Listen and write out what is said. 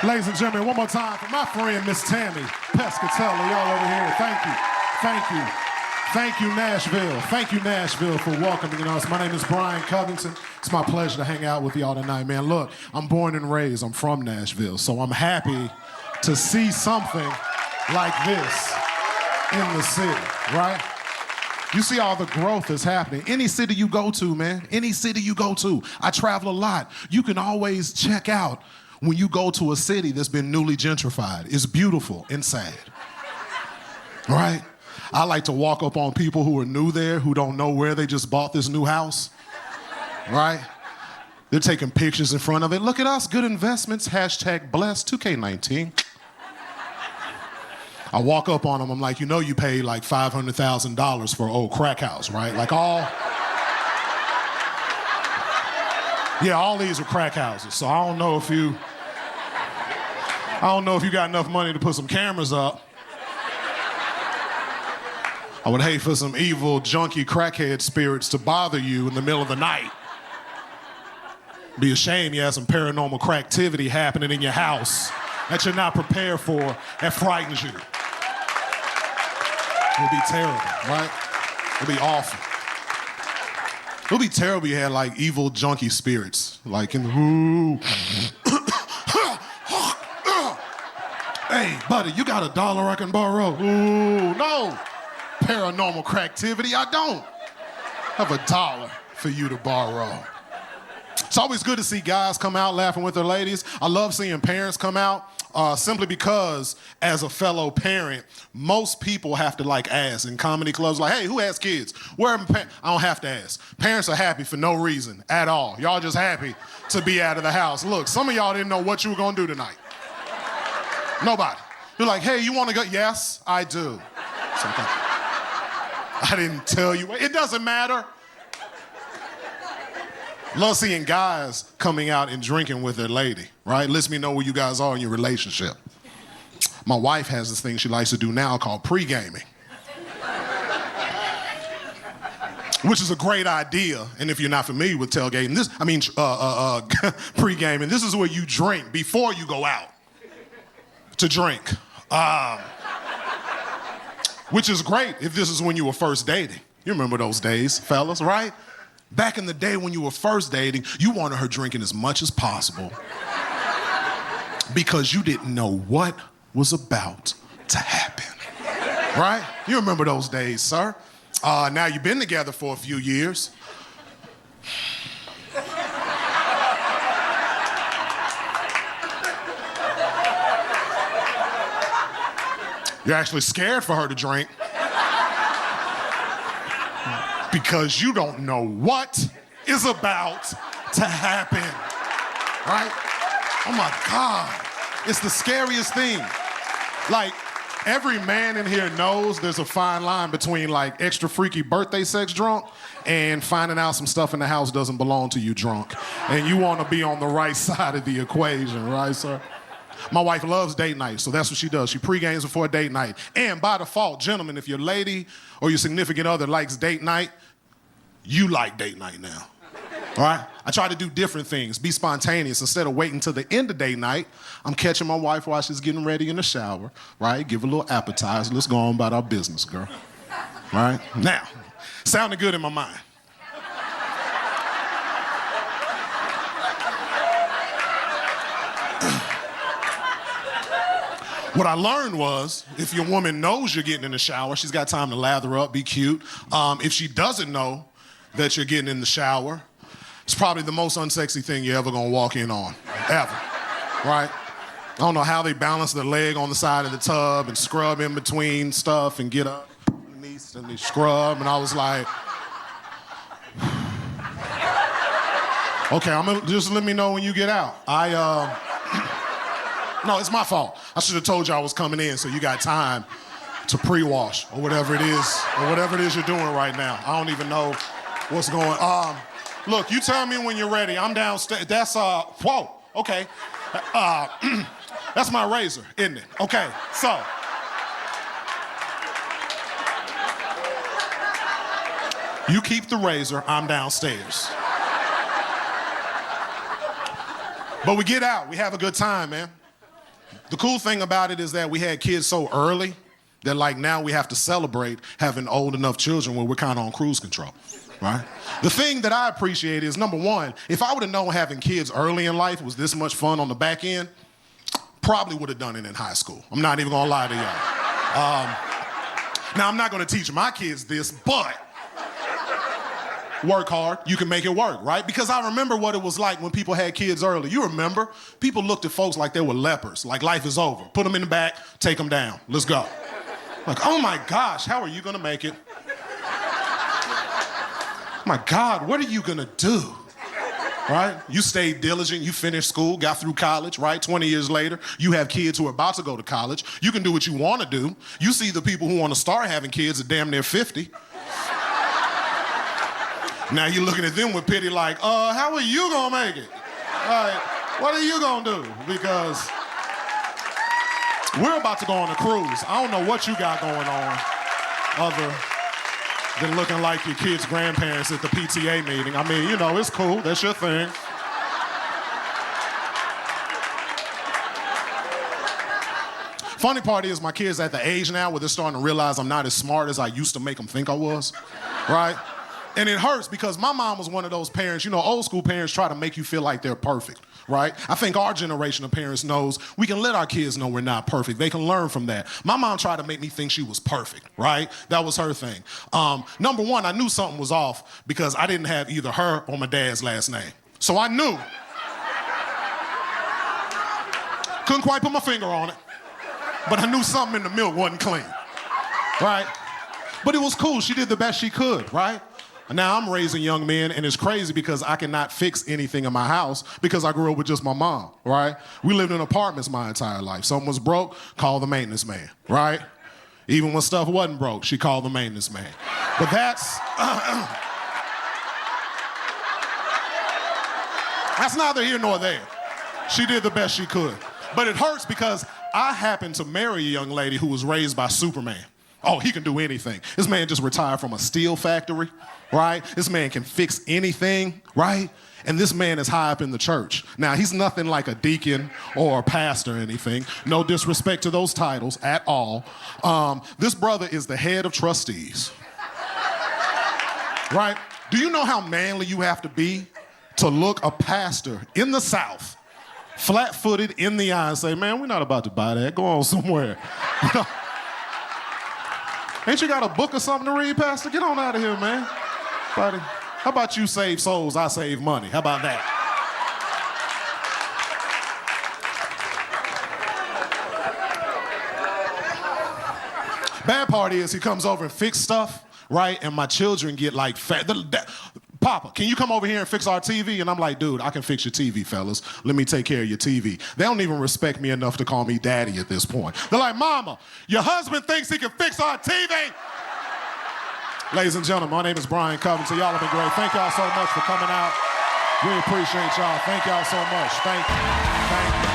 Ladies and gentlemen, one more time for my friend, Miss Tammy Pescatelli. Y'all over here. Thank you. Thank you. Thank you, Nashville. Thank you, Nashville, for welcoming us. My name is Brian Covington. It's my pleasure to hang out with y'all tonight, man. Look, I'm born and raised. I'm from Nashville, so I'm happy to see something like this in the city, right? You see all the growth that's happening. Any city you go to, man, any city you go to, I travel a lot. You can always check out when you go to a city that's been newly gentrified. It's beautiful and sad, right? I like to walk up on people who are new there, who don't know where they just bought this new house, right? They're taking pictures in front of it. Look at us, good investments, hashtag blessed 2K19. I walk up on them, I'm like, you know you paid like $500,000 for an old crack house, right? Like all these are crack houses, so I don't know if you got enough money to put some cameras up. I would hate for some evil, junky, crackhead spirits to bother you in the middle of the night. Be a shame you have some paranormal cracktivity happening in your house that you're not prepared for, that frightens you. It would be terrible, right? It would be awful. It would be terrible if you had like evil, junky spirits, like in the ooh. Hey, buddy, you got $1 I can borrow? Ooh, no. Paranormal cracktivity, I don't have $1 for you to borrow. It's always good to see guys come out laughing with their ladies. I love seeing parents come out simply because as a fellow parent, most people have to like ask in comedy clubs, like, hey, who has kids? Where are my parents? I don't have to ask. Parents are happy for no reason at all. Y'all just happy to be out of the house. Look, some of y'all didn't know what you were gonna do tonight. Nobody. You're like, hey, you wanna go? Yes, I do. I didn't tell you. It doesn't matter. Love seeing guys coming out and drinking with their lady, right? Lets me know where you guys are in your relationship. My wife has this thing she likes to do now called pre-gaming, which is a great idea. And if you're not familiar with tailgating, pre-gaming, this is where you drink before you go out to drink. Which is great if this is when you were first dating. You remember those days, fellas, right? Back in the day when you were first dating, you wanted her drinking as much as possible because you didn't know what was about to happen, right? You remember those days, sir. Now you've been together for a few years. You're actually scared for her to drink because you don't know what is about to happen, right? Oh my God, it's the scariest thing. Like, every man in here knows there's a fine line between like extra freaky birthday sex drunk and finding out some stuff in the house doesn't belong to you drunk. And you want to be on the right side of the equation, right, sir? My wife loves date night, so that's what she does. She pre-games before a date night. And by default, gentlemen, if your lady or your significant other likes date night, you like date night now, all right? I try to do different things, be spontaneous. Instead of waiting till the end of date night, I'm catching my wife while she's getting ready in the shower, right? Give her a little appetizer. Let's go on about our business, girl, all right? Now, sounding good in my mind. What I learned was, if your woman knows you're getting in the shower, she's got time to lather up, be cute. If she doesn't know that you're getting in the shower, it's probably the most unsexy thing you're ever gonna walk in on, ever, right? I don't know how they balance their leg on the side of the tub and scrub in between stuff and get up underneath and they scrub, and I was like, okay, just let me know when you get out. No, it's my fault. I should have told you I was coming in so you got time to pre-wash or whatever it is you're doing right now. I don't even know what's going on. Look, you tell me when you're ready. I'm downstairs. That's, whoa, okay. That's my razor, isn't it? Okay, so. You keep the razor, I'm downstairs. But we get out, we have a good time, man. The cool thing about it is that we had kids so early that like now we have to celebrate having old enough children where we're kind of on cruise control, right? The thing that I appreciate is, number one, if I would have known having kids early in life was this much fun on the back end, probably would have done it in high school. I'm not even gonna lie to y'all. Now, I'm not gonna teach my kids this, but work hard, you can make it work, right? Because I remember what it was like when people had kids early. You remember? People looked at folks like they were lepers, like life is over. Put them in the back, take them down, let's go. Like, oh my gosh, how are you gonna make it? My God, what are you gonna do? Right? You stayed diligent, you finished school, got through college, right? 20 years later, you have kids who are about to go to college. You can do what you wanna do. You see the people who wanna start having kids at damn near 50. Now you're looking at them with pity like, how are you gonna make it? Like, what are you gonna do? Because we're about to go on a cruise. I don't know what you got going on other than looking like your kids' grandparents at the PTA meeting. I mean, you know, it's cool, that's your thing. Funny part is my kids at the age now where they're starting to realize I'm not as smart as I used to make them think I was, right? And it hurts because my mom was one of those parents, you know, old school parents try to make you feel like they're perfect, right? I think our generation of parents knows we can let our kids know we're not perfect. They can learn from that. My mom tried to make me think she was perfect, right? That was her thing. Number one, I knew something was off because I didn't have either her or my dad's last name. So I knew. Couldn't quite put my finger on it, but I knew something in the milk wasn't clean, right? But it was cool. She did the best she could, right? Now I'm raising young men, and it's crazy because I cannot fix anything in my house because I grew up with just my mom, right? We lived in apartments my entire life. Something was broke, call the maintenance man, right? Even when stuff wasn't broke, she called the maintenance man. But that's neither here nor there. She did the best she could. But it hurts because I happened to marry a young lady who was raised by Superman. Oh, he can do anything. This man just retired from a steel factory, right? This man can fix anything, right? And this man is high up in the church. Now, he's nothing like a deacon or a pastor or anything. No disrespect to those titles at all. This brother is the head of trustees, right? Do you know how manly you have to be to look a pastor in the South, flat-footed in the eye and say, man, we're not about to buy that. Go on somewhere. Ain't you got a book or something to read, Pastor? Get on out of here, man. Buddy, how about you save souls, I save money? How about that? Bad part is he comes over and fix stuff, right? And my children get like fat. Papa, can you come over here and fix our TV? And I'm like, dude, I can fix your TV, fellas. Let me take care of your TV. They don't even respect me enough to call me daddy at this point. They're like, Mama, your husband thinks he can fix our TV. Ladies and gentlemen, my name is Brian Covington. Y'all have been great. Thank y'all so much for coming out. We appreciate y'all. Thank y'all so much. Thank you. Thank you.